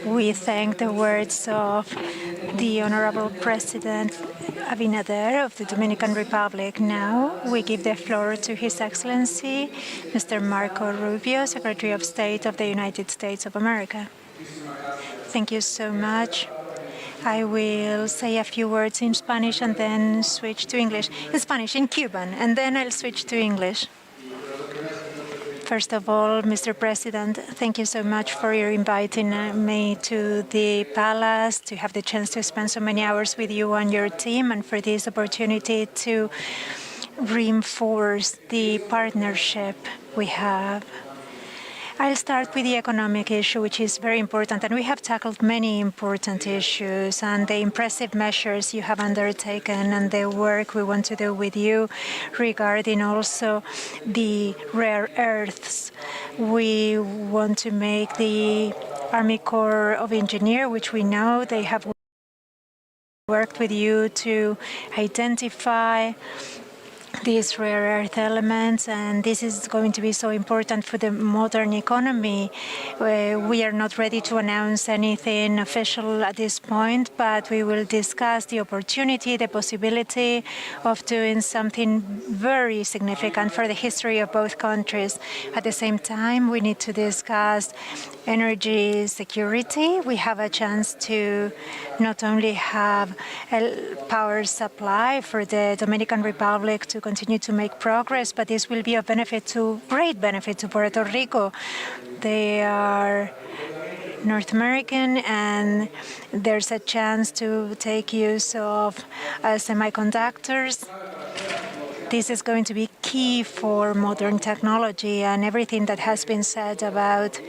We thank the words of the Honorable President Abinader of the Dominican Republic. Now we give the floor to His Excellency, Mr. Marco Rubio, Secretary of State of the United States of America. Thank you so much. I will say a few words in Spanish and then switch to English. In Spanish, in Cuban, and then I'll switch to English. First of all, Mr. President, thank you so much for your inviting me to the palace, to have the chance to spend so many hours with you and your team, and for this opportunity to reinforce the partnership we have. I'll start with the economic issue, which is very important, and we have tackled many important issues, and the impressive measures you have undertaken and the work we want to do with you regarding also the rare earths. We want to make the Army Corps of Engineers, which we know they have worked with you to identify these rare earth elements, and this is going to be so important for the modern economy. We are not ready to announce anything official at this point, but we will discuss the opportunity, the possibility of doing something very significant for the history of both countries. At the same time, we need to discuss energy security. We have a chance to not only have a power supply for the Dominican Republic to continue to make progress, but this will be of great benefit to Puerto Rico. They are North American, and there's a chance to take use of semiconductors. This is going to be key for modern technology, and everything that has been said about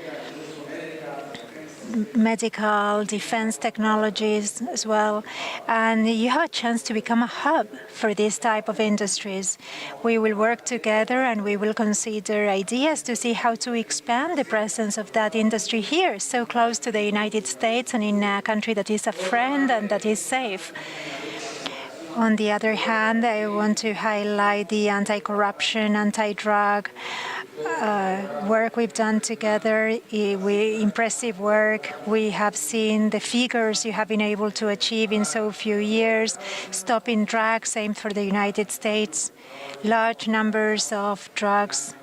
medical, defense technologies as well. And you have a chance to become a hub for this type of industries. We will work together and we will consider ideas to see how to expand the presence of that industry here, so close to the United States and in a country that is a friend and that is safe. On the other hand, I want to highlight the anti-corruption, anti-drug work we've done together. Impressive work. We have seen the figures you have been able to achieve in so few years. Stopping drugs, same for the United States. Large numbers of drugs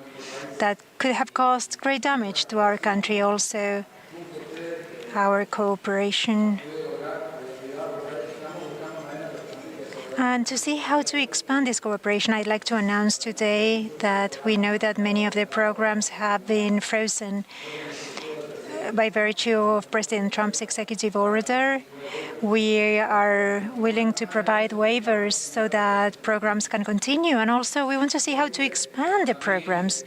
that could have caused great damage to our country also. Our cooperation. And to see how to expand this cooperation, I'd like to announce today that we know that many of the programs have been frozen by virtue of President Trump's executive order. We are willing to provide waivers so that programs can continue, and also we want to see how to expand the programs.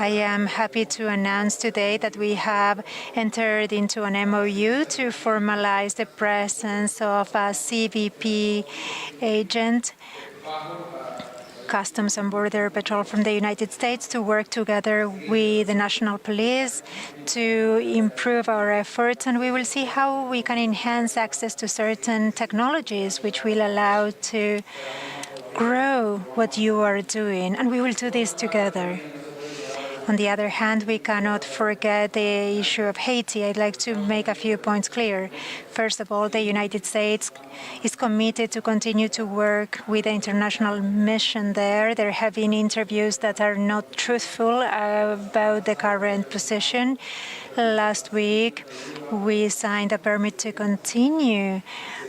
I am happy to announce today that we have entered into an MOU to formalize the presence of a CBP agent, Customs and Border Patrol from the United States, to work together with the National Police to improve our efforts, and we will see how we can enhance access to certain technologies which will allow to grow what you are doing, and we will do this together. On the other hand, we cannot forget the issue of Haiti. I'd like to make a few points clear. First of all, the United States is committed to continue to work with the international mission there. There have been interviews that are not truthful about the current position. Last week, we signed a permit to continue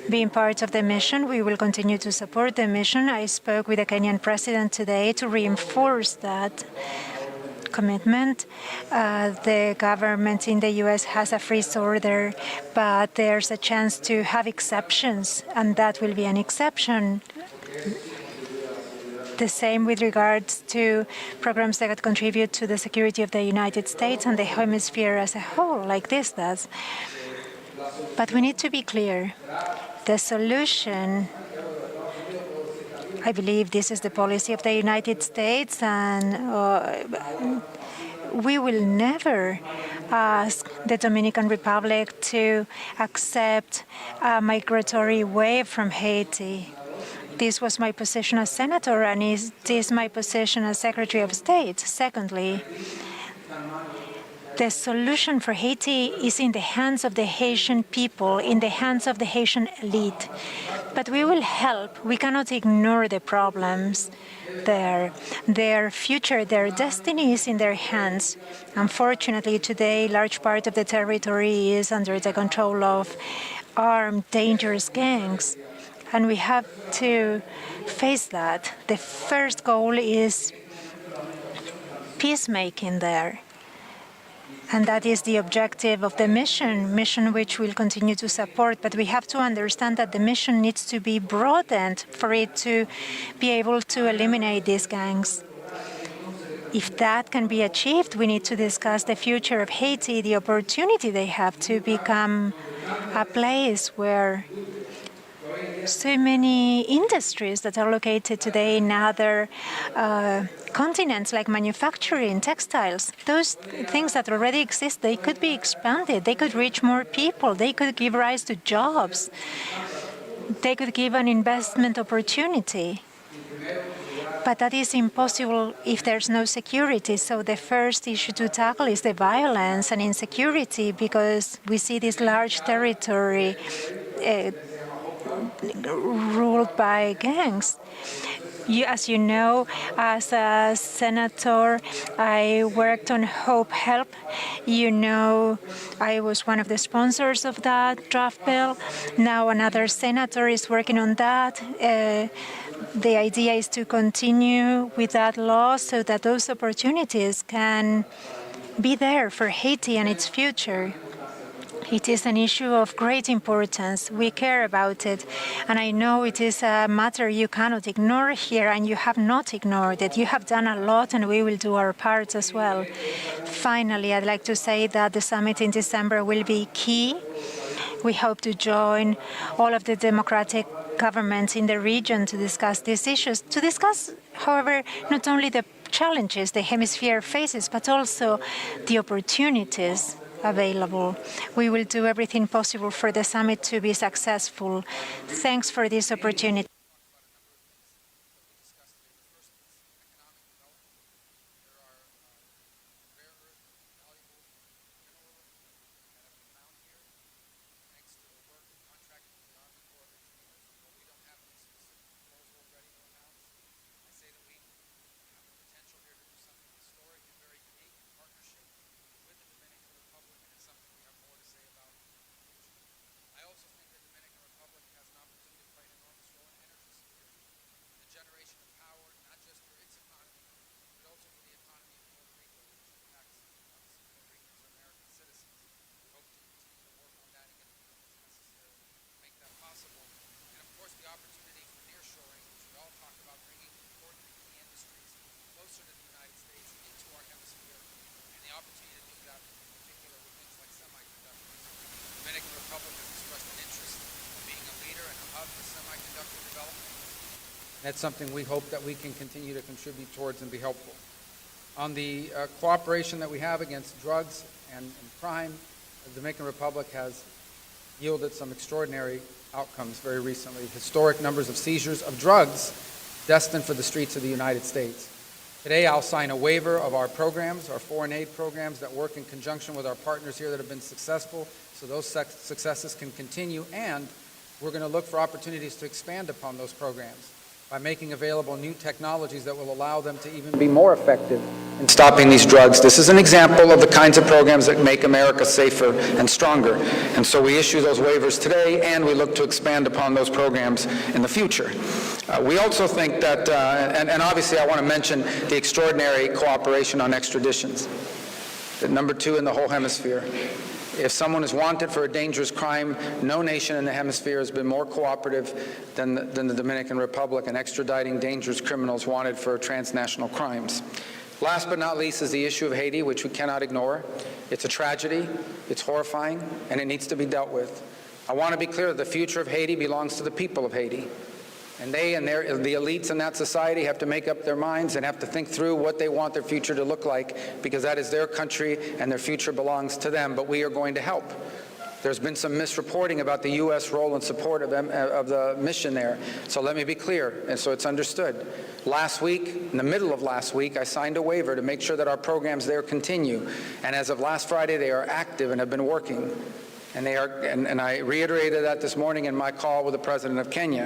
being part of the mission. We will continue to support the mission. I spoke with the Kenyan president today to reinforce that commitment. The government in the U.S. has a freeze order, but there's a chance to have exceptions, and that will be an exception. The same with regards to programs that contribute to the security of the United States and the hemisphere as a whole, like this does. But we need to be clear. The solution, I believe this is the policy of the United States, and we will never ask the Dominican Republic to accept a migratory wave from Haiti. This was my position as senator, and it is my position as Secretary of State. Secondly, The solution for Haiti is in the hands of the Haitian people, in the hands of the Haitian elite. But we will help. We cannot ignore the problems there. Their future, their destiny is in their hands. Unfortunately, today, large part of the territory is under the control of armed, dangerous gangs. And we have to face that. The first goal is peacemaking there. And that is the objective of the mission which we'll continue to support. But we have to understand that the mission needs to be broadened for it to be able to eliminate these gangs. If that can be achieved, we need to discuss the future of Haiti, the opportunity they have to become a place where so many industries that are located today in other continents, like manufacturing, textiles, those things that already exist, they could be expanded. They could reach more people. They could give rise to jobs. They could give an investment opportunity. But that is impossible if there's no security. So the first issue to tackle is the violence and insecurity, because we see this large territory ruled by gangs. As you know, as a senator, I worked on Hope Help. You know, I was one of the sponsors of that draft bill. Now another senator is working on that. The idea is to continue with that law so that those opportunities can be there for Haiti and its future. It is an issue of great importance. We care about it. And I know it is a matter you cannot ignore here, and you have not ignored it. You have done a lot, and we will do our part as well. Finally, I'd like to say that the summit in December will be key. We hope to join all of the democratic governments in the region to discuss these issues. To discuss, however, not only the challenges the hemisphere faces, but also the opportunities available. We will do everything possible for the summit to be successful. Thanks for this opportunity. That's something we hope that we can continue to contribute towards and be helpful. On the cooperation that we have against drugs and crime, the Dominican Republic has yielded some extraordinary outcomes very recently. Historic numbers of seizures of drugs destined for the streets of the United States. Today I'll sign a waiver of our programs, our foreign aid programs that work in conjunction with our partners here that have been successful, so those successes can continue, and we're going to look for opportunities to expand upon those programs by making available new technologies that will allow them to even be more effective in stopping these drugs. This is an example of the kinds of programs that make America safer and stronger. And so we issue those waivers today, and we look to expand upon those programs in the future. We also think that, and obviously I want to mention the extraordinary cooperation on extraditions. Number 2 in the whole hemisphere. If someone is wanted for a dangerous crime, no nation in the hemisphere has been more cooperative than the Dominican Republic in extraditing dangerous criminals wanted for transnational crimes. Last but not least is the issue of Haiti, which we cannot ignore. It's a tragedy, it's horrifying, and it needs to be dealt with. I want to be clear that the future of Haiti belongs to the people of Haiti. And they and the elites in that society have to make up their minds and have to think through what they want their future to look like, because that is their country and their future belongs to them. But we are going to help. There's been some misreporting about the U.S. role and support of the mission there. So let me be clear, and so it's understood. Last week, in the middle of last week, I signed a waiver to make sure that our programs there continue. And as of last Friday, they are active and have been working. And they are, and I reiterated that this morning in my call with the President of Kenya,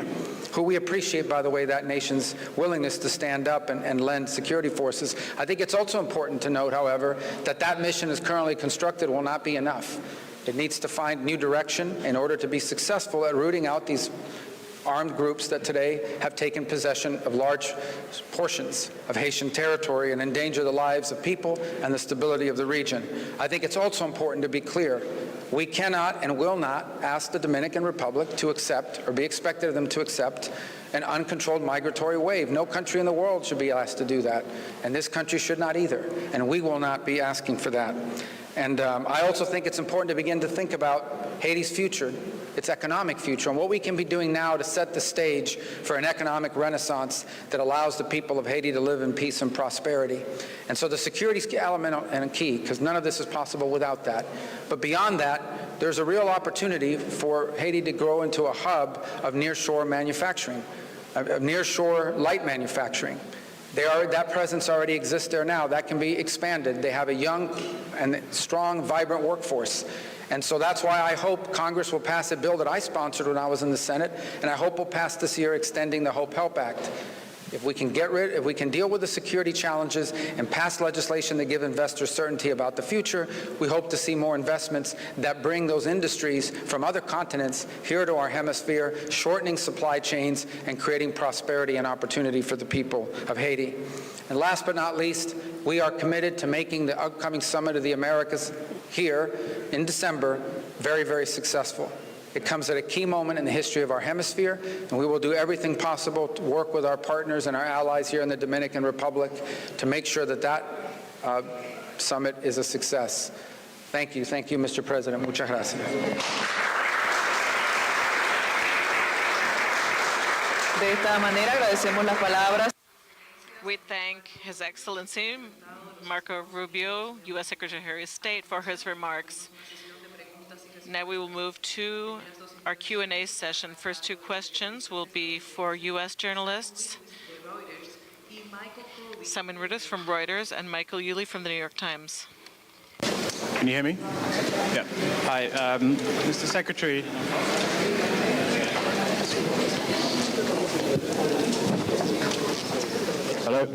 who we appreciate, by the way, that nation's willingness to stand up and lend security forces. I think it's also important to note, however, that that mission as currently constructed will not be enough. It needs to find new direction in order to be successful at rooting out these armed groups that today have taken possession of large portions of Haitian territory and endanger the lives of people and the stability of the region. I think it's also important to be clear. We cannot and will not ask the Dominican Republic to accept, or be expected of them to accept, an uncontrolled migratory wave. No country in the world should be asked to do that, and this country should not either, and we will not be asking for that. And I also think it's important to begin to think about Haiti's future, its economic future, and what we can be doing now to set the stage for an economic renaissance that allows the people of Haiti to live in peace and prosperity. And so the security is element and key, because none of this is possible without that. But beyond that, there's a real opportunity for Haiti to grow into a hub of nearshore manufacturing, of nearshore light manufacturing. That presence already exists there now. That can be expanded. They have a young and strong, vibrant workforce. And so that's why I hope Congress will pass a bill that I sponsored when I was in the Senate, and I hope will pass this year extending the Hope Help Act. If we can deal with the security challenges and pass legislation that give investors certainty about the future, we hope to see more investments that bring those industries from other continents here to our hemisphere, shortening supply chains and creating prosperity and opportunity for the people of Haiti. And last but not least, we are committed to making the upcoming Summit of the Americas here in December very, very successful. It comes at a key moment in the history of our hemisphere, and we will do everything possible to work with our partners and our allies here in the Dominican Republic to make sure that that summit is a success. Thank you, Mr. President. Muchas gracias. De esta manera agradecemos las palabras. We thank His Excellency Marco Rubio, U.S. Secretary of State, for his remarks. Now we will move to our Q&A session. First two questions will be for U.S. journalists, Simon Rudis from Reuters and Michael Yulee from the New York Times. Can you hear me? Yeah. Hi, Mr. Secretary. Hello?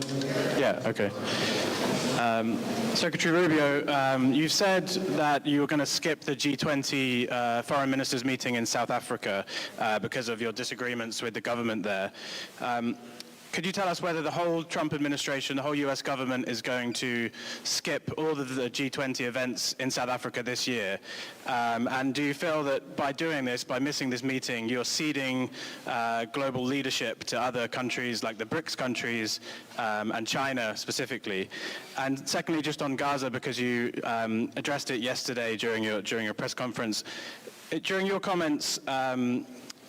Yeah, okay. Secretary Rubio, you said that you were going to skip the G20 foreign ministers meeting in South Africa because of your disagreements with the government there. Could you tell us whether the whole Trump administration, the whole U.S. government is going to skip all of the G20 events in South Africa this year? And do you feel that by doing this, by missing this meeting, you're ceding global leadership to other countries like the BRICS countries and China specifically? And secondly, just on Gaza, because you addressed it yesterday during your press conference, during your comments,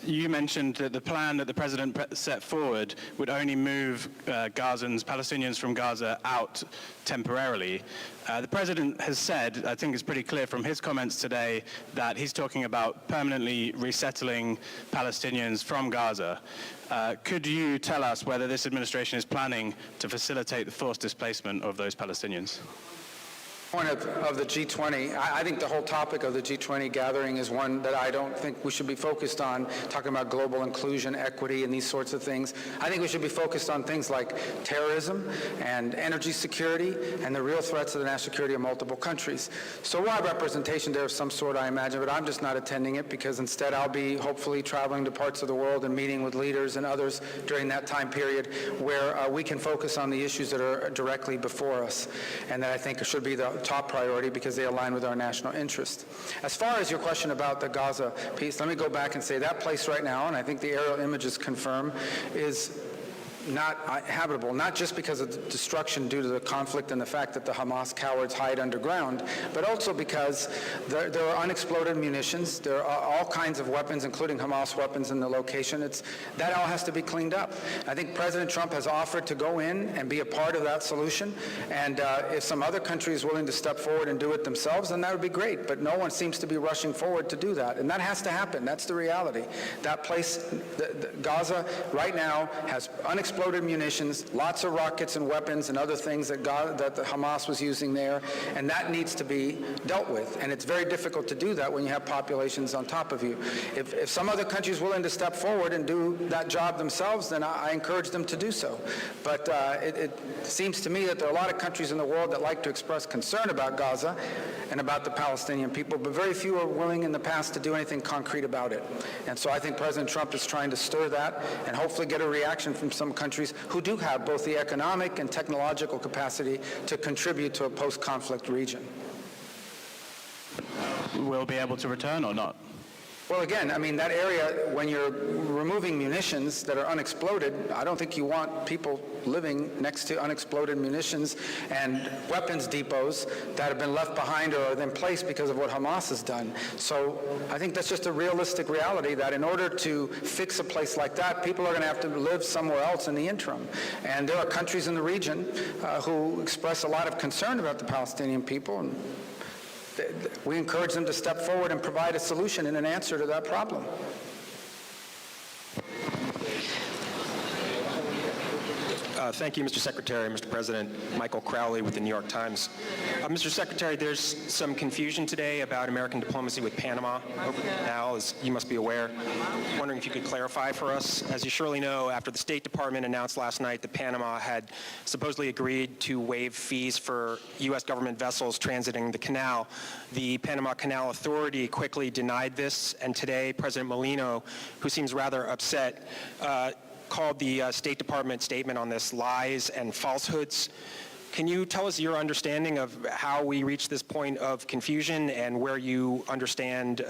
you mentioned that the plan that the president set forward would only move Palestinians from Gaza out temporarily. The president has said, I think it's pretty clear from his comments today, that he's talking about permanently resettling Palestinians from Gaza. Could you tell us whether this administration is planning to facilitate the forced displacement of those Palestinians? Point of the G20, I think the whole topic of the G20 gathering is one that I don't think we should be focused on, talking about global inclusion, equity, and these sorts of things. I think we should be focused on things like terrorism and energy security and the real threats to the national security of multiple countries. So we'll have representation there of some sort, I imagine, but I'm just not attending it because instead I'll be hopefully traveling to parts of the world and meeting with leaders and others during that time period where we can focus on the issues that are directly before us and that I think should be the top priority because they align with our national interest. As far as your question about the Gaza piece, let me go back and say that place right now, and I think the aerial images confirm, is not habitable, not just because of the destruction due to the conflict and the fact that the Hamas cowards hide underground, but also because there are unexploded munitions, there are all kinds of weapons, including Hamas weapons in the location. That all has to be cleaned up. I think President Trump has offered to go in and be a part of that solution, and if some other country is willing to step forward and do it themselves, then that would be great, but no one seems to be rushing forward to do that, and that has to happen. That's the reality. That place, Gaza, right now has unexploded munitions, lots of rockets and weapons and other things that the Hamas was using there, and that needs to be dealt with, and it's very difficult to do that when you have populations on top of you. If some other country is willing to step forward and do that job themselves, then I encourage them to do so. But it seems to me that there are a lot of countries in the world that like to express concern about Gaza and about the Palestinian people, but very few are willing in the past to do anything concrete about it. And so I think President Trump is trying to stir that and hopefully get a reaction from some countries who do have both the economic and technological capacity to contribute to a post-conflict region. Will be able to return or not? Well, again, I mean, that area, when you're removing munitions that are unexploded, I don't think you want people living next to unexploded munitions and weapons depots that have been left behind or are in place because of what Hamas has done. So I think that's just a realistic reality that in order to fix a place like that, people are going to have to live somewhere else in the interim. And there are countries in the region who express a lot of concern about the Palestinian people, and we encourage them to step forward and provide a solution and an answer to that problem. Thank you, Mr. Secretary, Mr. President. Michael Crowley with the New York Times. Mr. Secretary, there's some confusion today about American diplomacy with Panama over now, as you must be aware. I'm wondering if you could clarify for us. As you surely know, after the State Department announced last night that Panama had supposedly agreed to waive fees for U.S. government vessels transiting the canal, the Panama Canal Authority quickly denied this, and today President Molino, who seems rather upset, called the State Department statement on this lies and falsehoods. Can you tell us your understanding of how we reached this point of confusion and where you understand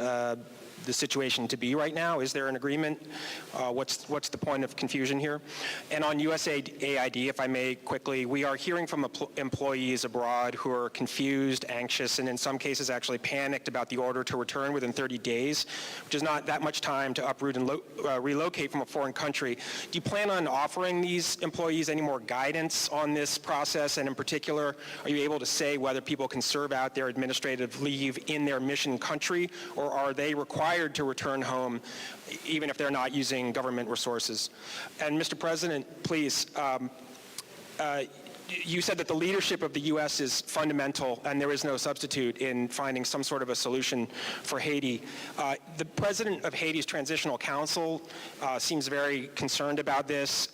the situation to be right now? Is there an agreement? What's the point of confusion here? And on USAID, if I may quickly, we are hearing from employees abroad who are confused, anxious, and in some cases actually panicked about the order to return within 30 days, which is not that much time to uproot and relocate from a foreign country. Do you plan on offering these employees any more guidance on this process? And in particular, are you able to say whether people can serve out their administrative leave in their mission country, or are they required to return home even if they're not using government resources? And Mr. President, please, you said that the leadership of the U.S. is fundamental and there is no substitute in finding some sort of a solution for Haiti. The president of Haiti's Transitional Council seems very concerned about this,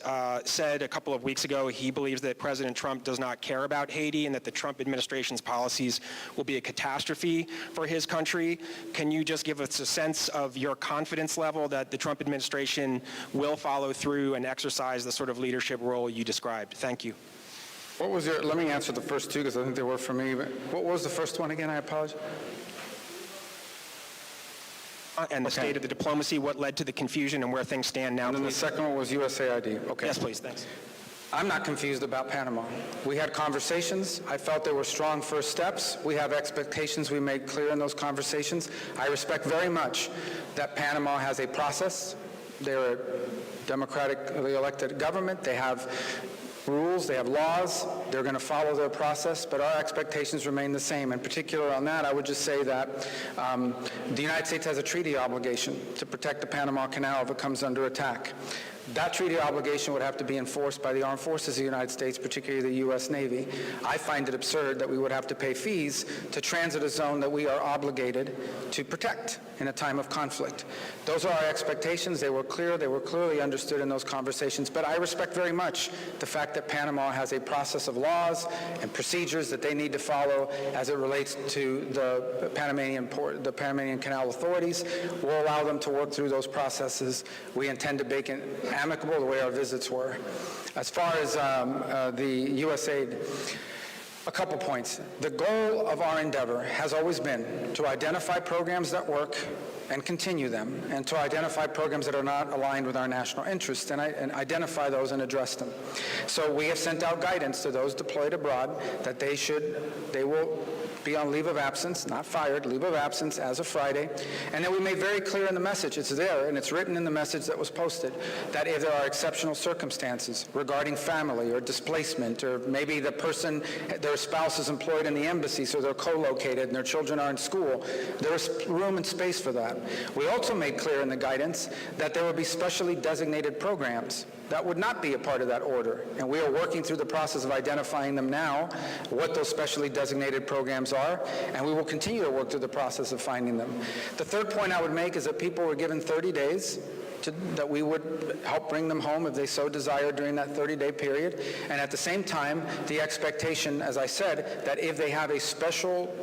said a couple of weeks ago he believes that President Trump does not care about Haiti and that the Trump administration's policies will be a catastrophe for his country. Can you just give us a sense of your confidence level that the Trump administration will follow through and exercise the sort of leadership role you described? Thank you. What was your, let me answer the first two because I think they were for me, but what was the first one again? I apologize. And the state of the diplomacy, what led to the confusion and where things stand now. And then the second one was USAID. Okay. Yes, please, thanks. I'm not confused about Panama. We had conversations. I felt there were strong first steps. We have expectations we made clear in those conversations. I respect very much that Panama has a process. They're a democratically elected government. They have rules, they have laws, they're going to follow their process, but our expectations remain the same. In particular on that, I would just say that the United States has a treaty obligation to protect the Panama Canal if it comes under attack. That treaty obligation would have to be enforced by the armed forces of the United States, particularly the U.S. Navy. I find it absurd that we would have to pay fees to transit a zone that we are obligated to protect in a time of conflict. Those are our expectations. They were clear. They were clearly understood in those conversations. But I respect very much the fact that Panama has a process of laws and procedures that they need to follow as it relates to the Panamanian Canal authorities. We'll allow them to work through those processes. We intend to make it amicable the way our visits were. As far as the USAID, A couple points. The goal of our endeavor has always been to identify programs that work and continue them, and to identify programs that are not aligned with our national interests and identify those and address them. So we have sent out guidance to those deployed abroad that they will be on leave of absence, not fired, leave of absence as of Friday. And then we made very clear in the message, it's there and it's written in the message that was posted, that if there are exceptional circumstances regarding family or displacement, or maybe the person, their spouse is employed in the embassy, so they're co-located and their children are in school, there is room and space for that. We also made clear in the guidance that there would be specially designated programs that would not be a part of that order. And we are working through the process of identifying them now, what those specially designated programs are, and we will continue to work through the process of finding them. The third point I would make is that people were given 30 days that we would help bring them home if they so desire during that 30-day period. And at the same time, the expectation, as I said, that if they have a special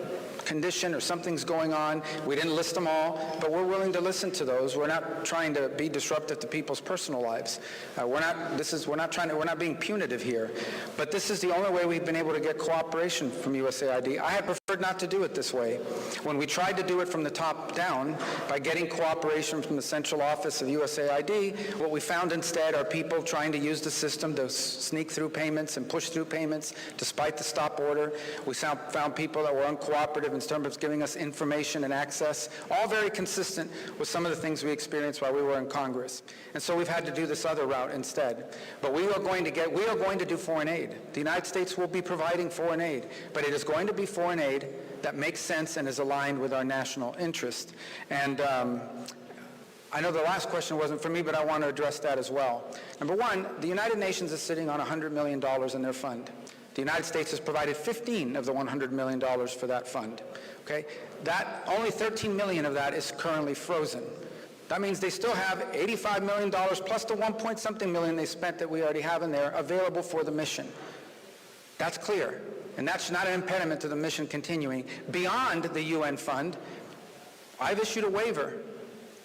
condition or something's going on, we didn't list them all, but we're willing to listen to those. We're not trying to be disruptive to people's personal lives. We're not being punitive here. But this is the only way we've been able to get cooperation from USAID. I had preferred not to do it this way. When we tried to do it from the top down by getting cooperation from the central office of USAID, what we found instead are people trying to use the system to sneak through payments and push through payments despite the stop order. We found people that were uncooperative in terms of giving us information and access, all very consistent with some of the things we experienced while we were in Congress. And so we've had to do this other route instead. But we are going to do foreign aid. The United States will be providing foreign aid, but it is going to be foreign aid that makes sense and is aligned with our national interest. And I know the last question wasn't for me, but I want to address that as well. Number one, the United Nations is sitting on $100 million in their fund. The United States has provided 15 of the $100 million for that fund. Okay? Only 13 million of that is currently frozen. That means they still have $85 million plus the 1-point-something million they spent that we already have in there available for the mission. That's clear. And that's not an impediment to the mission continuing. Beyond the UN fund, I've issued a waiver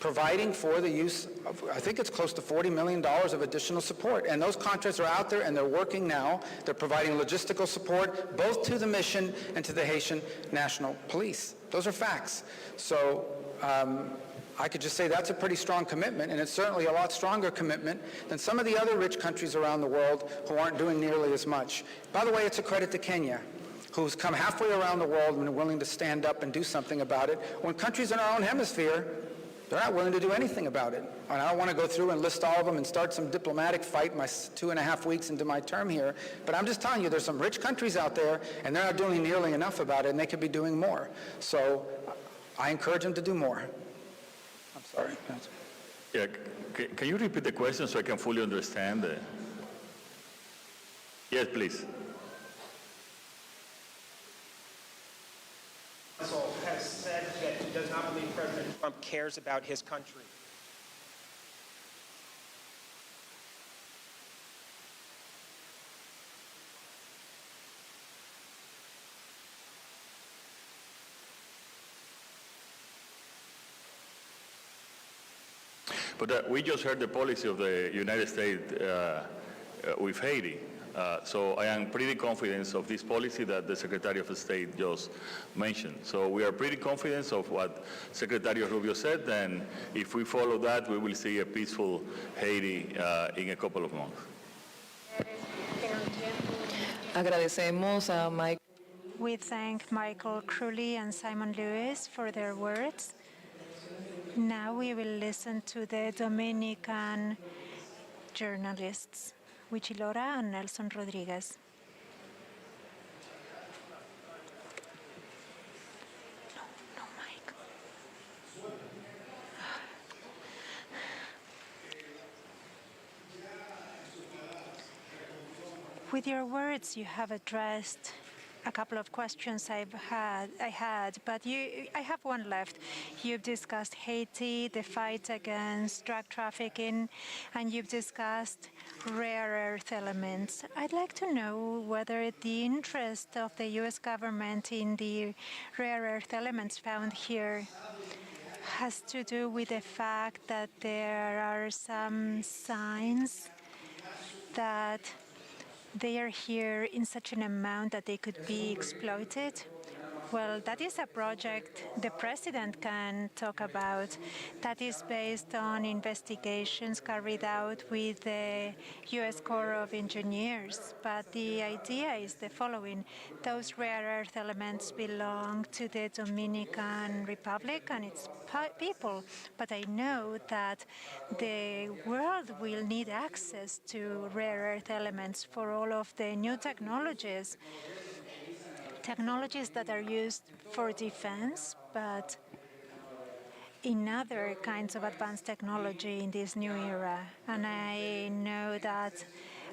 providing for the use of, I think it's close to $40 million of additional support. And those contracts are out there and they're working now. They're providing logistical support both to the mission and to the Haitian National Police. Those are facts. So I could just say that's a pretty strong commitment, and it's certainly a lot stronger commitment than some of the other rich countries around the world who aren't doing nearly as much. By the way, it's a credit to Kenya, who's come halfway around the world and been willing to stand up and do something about it, when countries in our own hemisphere, they're not willing to do anything about it. And I don't want to go through and list all of them and start some diplomatic fight my 2.5 weeks into my term here, but I'm just telling you there's some rich countries out there and they're not doing nearly enough about it, and they could be doing more. So I encourage them to do more. I'm sorry. Yeah, can you repeat the question so I can fully understand? Yes, please. Has said that he does not believe President Trump cares about his country. But we just heard the policy of the United States with Haiti. So I am pretty confident of this policy that the Secretary of State just mentioned. So we are pretty confident of what Secretary Rubio said, and if we follow that, we will see a peaceful Haiti in a couple of months. Agradecemos a Mike. We thank Michael Crowley and Simon Lewis for their words. Now we will listen to the Dominican journalists, Huichilora and Nelson Rodriguez. No mic. With your words, you have addressed a couple of questions I had, but I have one left. You've discussed Haiti, the fight against drug trafficking, and you've discussed rare earth elements. I'd like to know whether the interest of the U.S. government in the rare earth elements found here has to do with the fact that there are some signs that they are here in such an amount that they could be exploited. Well, that is a project the president can talk about. That is based on investigations carried out with the U.S. Corps of Engineers. But the idea is the following. Those rare earth elements belong to the Dominican Republic and its people. But I know that the world will need access to rare earth elements for all of the new technologies that are used for defense, but in other kinds of advanced technology in this new era. And I know that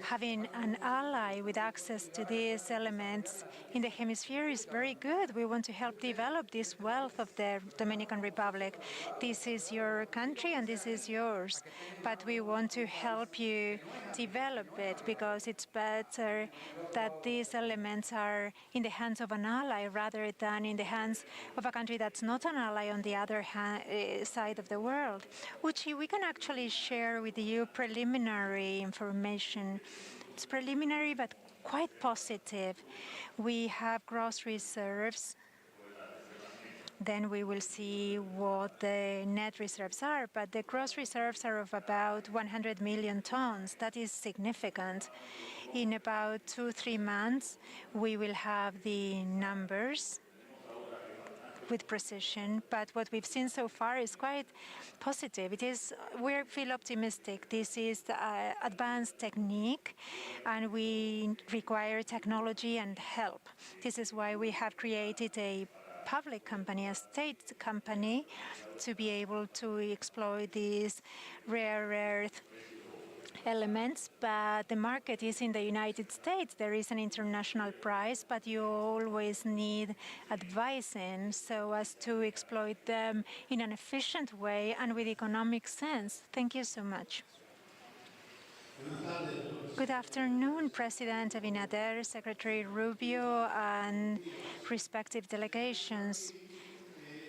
having an ally with access to these elements in the hemisphere is very good. We want to help develop this wealth of the Dominican Republic. This is your country and this is yours. But we want to help you develop it because it's better that these elements are in the hands of an ally rather than in the hands of a country that's not an ally on the other side of the world. Uchi, we can actually share with you preliminary information. It's preliminary but quite positive. We have gross reserves. Then we will see what the net reserves are. But the gross reserves are of about 100 million tons. That is significant. In about 2-3 months, we will have the numbers with precision, but what we've seen so far is quite positive. We feel optimistic. This is advanced technique, and we require technology and help. This is why we have created a public company, a state company, to be able to exploit these rare earth elements, but the market is in the United States. There is an international price, but you always need advising so as to exploit them in an efficient way and with economic sense. Thank you so much. Good afternoon, President Abinader, Secretary Rubio, and respective delegations.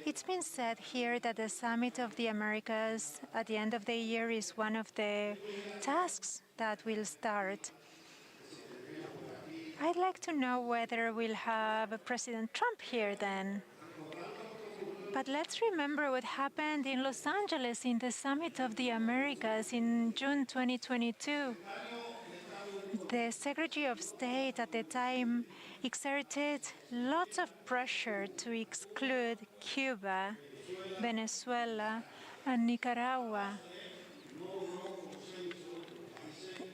It's been said here that the Summit of the Americas at the end of the year is one of the tasks that will start. I'd like to know whether we'll have President Trump here then. But let's remember what happened in Los Angeles in the Summit of the Americas in June 2022. The Secretary of State at the time exerted lots of pressure to exclude Cuba, Venezuela, and Nicaragua.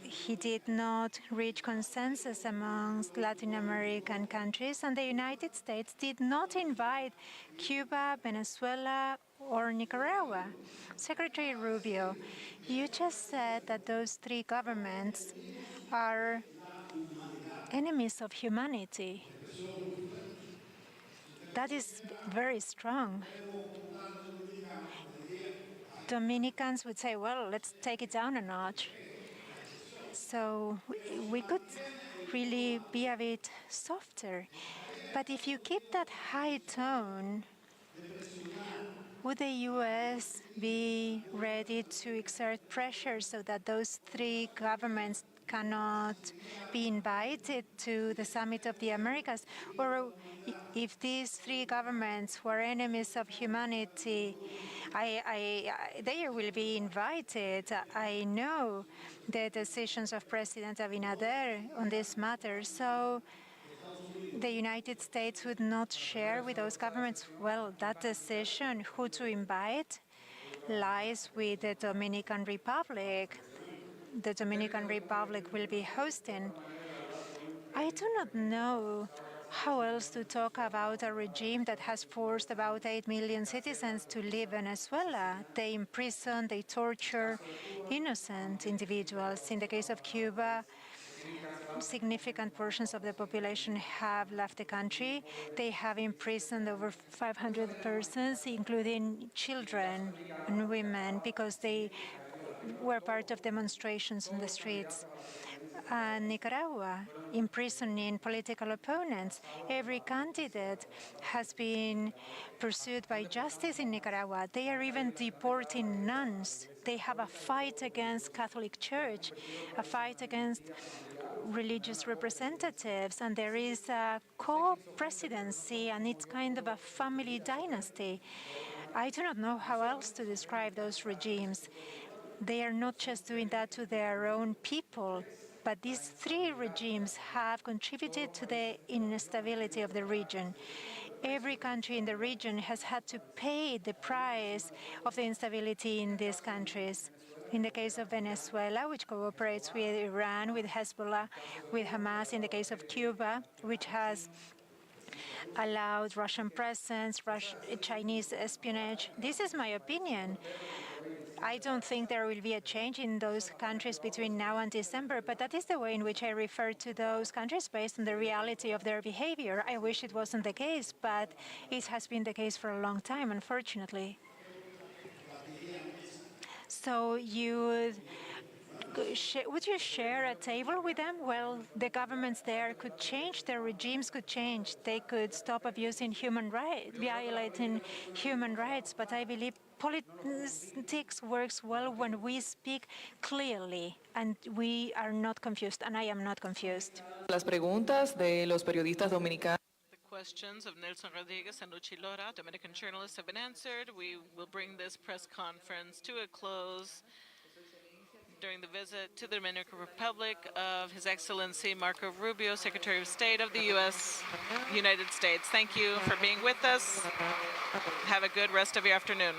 He did not reach consensus amongst Latin American countries, and the United States did not invite Cuba, Venezuela, or Nicaragua. Secretary Rubio, you just said that those three governments are enemies of humanity. That is very strong. Dominicans would say, well, let's take it down a notch. So we could really be a bit softer. But if you keep that high tone, would the U.S. be ready to exert pressure so that those three governments cannot be invited to the Summit of the Americas? Or if these three governments who are enemies of humanity, they will be invited. I know the decisions of President Abinader on this matter. So the United States would not share with those governments. Well, that decision, who to invite, lies with the Dominican Republic. The Dominican Republic will be hosting. I do not know how else to talk about a regime that has forced about 8 million citizens to leave Venezuela. They imprison, they torture innocent individuals. In the case of Cuba, significant portions of the population have left the country. They have imprisoned over 500 persons, including children and women, because they were part of demonstrations on the streets. and Nicaragua, imprisoning political opponents. Every candidate has been pursued by justice in Nicaragua. They are even deporting nuns. They have a fight against Catholic Church, a fight against religious representatives, and there is a co-presidency, and it's kind of a family dynasty. I do not know how else to describe those regimes. They are not just doing that to their own people, but these three regimes have contributed to the instability of the region. Every country in the region has had to pay the price of the instability in these countries. In the case of Venezuela, which cooperates with Iran, with Hezbollah, with Hamas, in the case of Cuba, which has allowed Russian presence, Chinese espionage. This is my opinion. I don't think there will be a change in those countries between now and December, but that is the way in which I refer to those countries based on the reality of their behavior. I wish it wasn't the case, but it has been the case for a long time, unfortunately. So would you share a table with them? Well, the governments there could change, their regimes could change. They could stop abusing human rights, violating human rights. But I believe politics works well when we speak clearly and we are not confused, and I am not confused. Las preguntas de los periodistas dominicanos. The questions of Nelson Rodriguez and Luchi Lora, Dominican journalists, have been answered. We will bring this press conference to a close during the visit to the Dominican Republic of His Excellency Marco Rubio, Secretary of State of the United States. Thank you for being with us. Have a good rest of your afternoon.